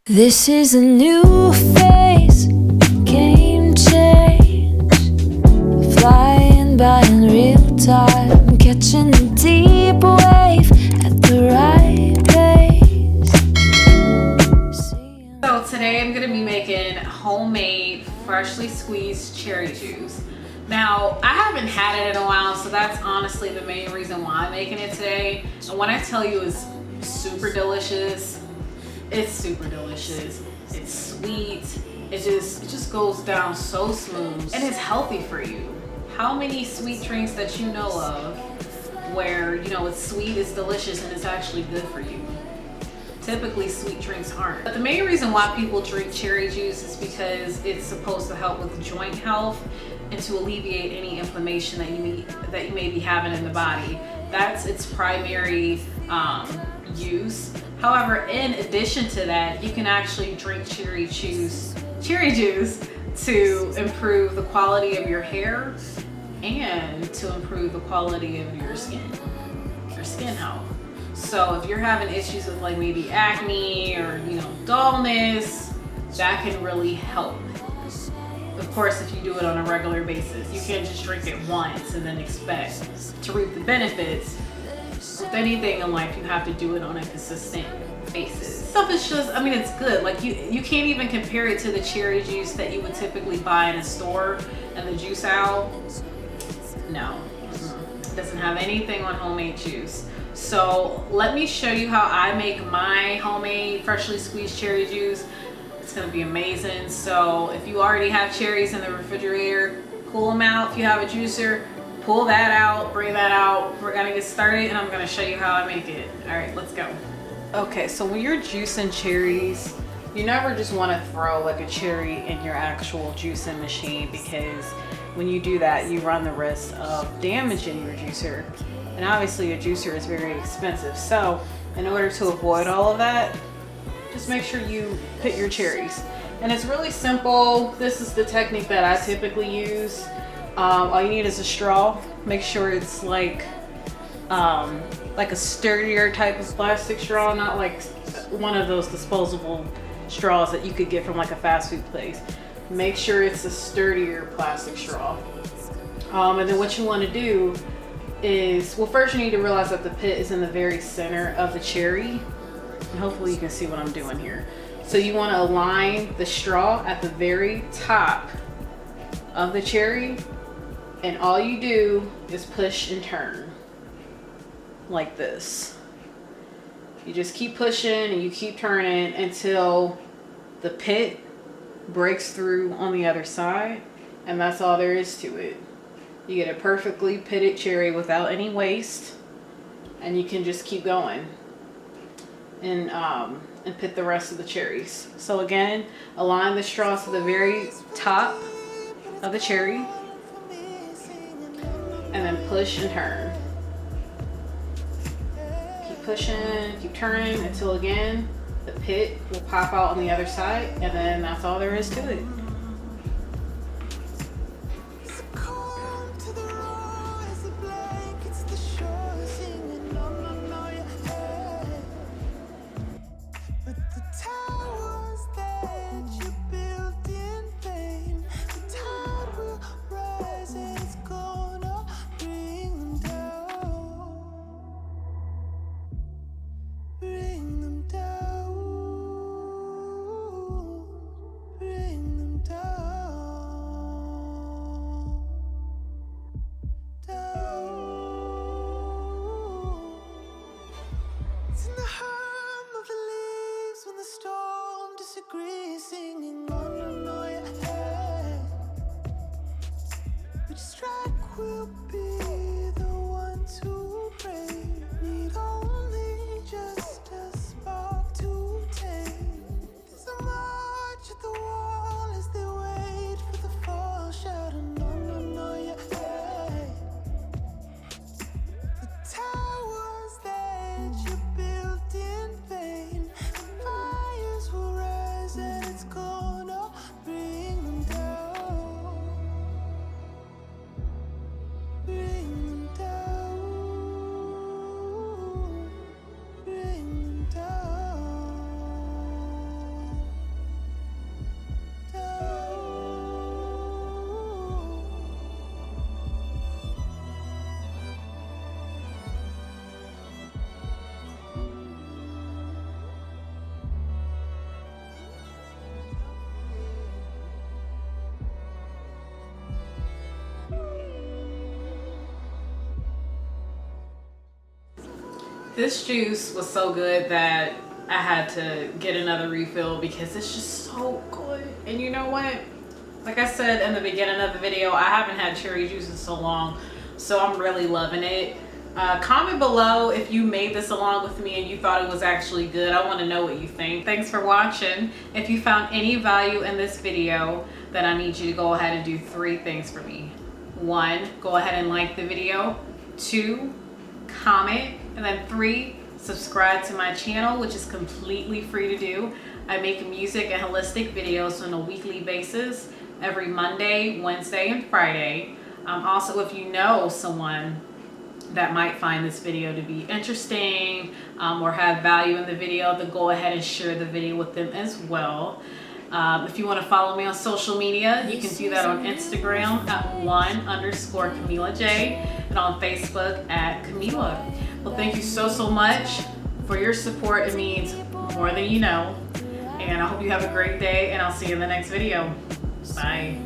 This is a new phase, game change. Flying by in real time, catching a deep wave at the right pace. So today I'm gonna be making homemade freshly squeezed cherry juice. Now, I haven't had it in a while, so that's honestly the main reason why I'm making it today. And when I tell you it's super delicious, it's super delicious. It's sweet. It just goes down so smooth, and it's healthy for you. How many sweet drinks that you know of where, you know, it's sweet, it's delicious, and it's actually good for you? Typically, sweet drinks aren't. But the main reason why people drink cherry juice is because it's supposed to help with joint health and to alleviate any inflammation that you may be having in the body. That's its primary use. However, in addition to that, you can actually drink cherry juice to improve the quality of your hair and to improve the quality of your skin health. So if you're having issues with like maybe acne or, you know, dullness, that can really help. Of course, if you do it on a regular basis, you can't just drink it once and then expect to reap the benefits. With anything in life, you have to do it on a consistent basis. Stuff is just, I mean, it's good. Like you can't even compare it to the cherry juice that you would typically buy in a store and the juice aisle. No, it doesn't have anything on homemade juice. So let me show you how I make my homemade freshly squeezed cherry juice. It's gonna be amazing. So if you already have cherries in the refrigerator, pull them out. If you have a juicer, pull that out, bring that out. We're gonna get started and I'm gonna show you how I make it. All right, let's go. Okay, so when you're juicing cherries, you never just wanna throw like a cherry in your actual juicing machine, because when you do that, you run the risk of damaging your juicer. And obviously a juicer is very expensive. So in order to avoid all of that, just make sure you pit your cherries. And it's really simple. This is the technique that I typically use. All you need is a straw. Make sure it's like a sturdier type of plastic straw, not like one of those disposable straws that you could get from like a fast food place. Make sure it's a sturdier plastic straw. And then what you want to do is, well, first you need to realize that the pit is in the very center of the cherry. And hopefully you can see what I'm doing here. So you want to align the straw at the very top of the cherry. And all you do is push and turn like this. You just keep pushing and you keep turning until the pit breaks through on the other side. And that's all there is to it. You get a perfectly pitted cherry without any waste. And you can just keep going and pit the rest of the cherries. So again, align the straw to the very top of the cherry. And then push and turn. Keep pushing, keep turning until again the pit will pop out on the other side, and then that's all there is to it. Singing on your head. Which strike will be the one to break? Need only just a spark to take. There's so much at the wall as they wait for the fall shadow on your head. The towers that you built in vain, the fires will rise and it's gonna bring them down. This juice was so good that I had to get another refill because it's just so good. And you know what? Like I said in the beginning of the video, I haven't had cherry juice in so long, so I'm really loving it. Comment below if you made this along with me and you thought it was actually good. I want to know what you think. Thanks for watching. If you found any value in this video, then I need you to go ahead and do 3 things for me. 1, go ahead and like the video. 2, comment. And then 3, subscribe to my channel, which is completely free to do. I make music and holistic videos on a weekly basis every Monday, Wednesday, and Friday. Also, if you know someone that might find this video to be interesting or have value in the video, then go ahead and share the video with them as well. If you want to follow me on social media, you can do that on Instagram at @1_CamilahJ and on Facebook at Camila. Well, thank you so much for your support. It means more than you know. And I hope you have a great day, and I'll see you in the next video. Bye.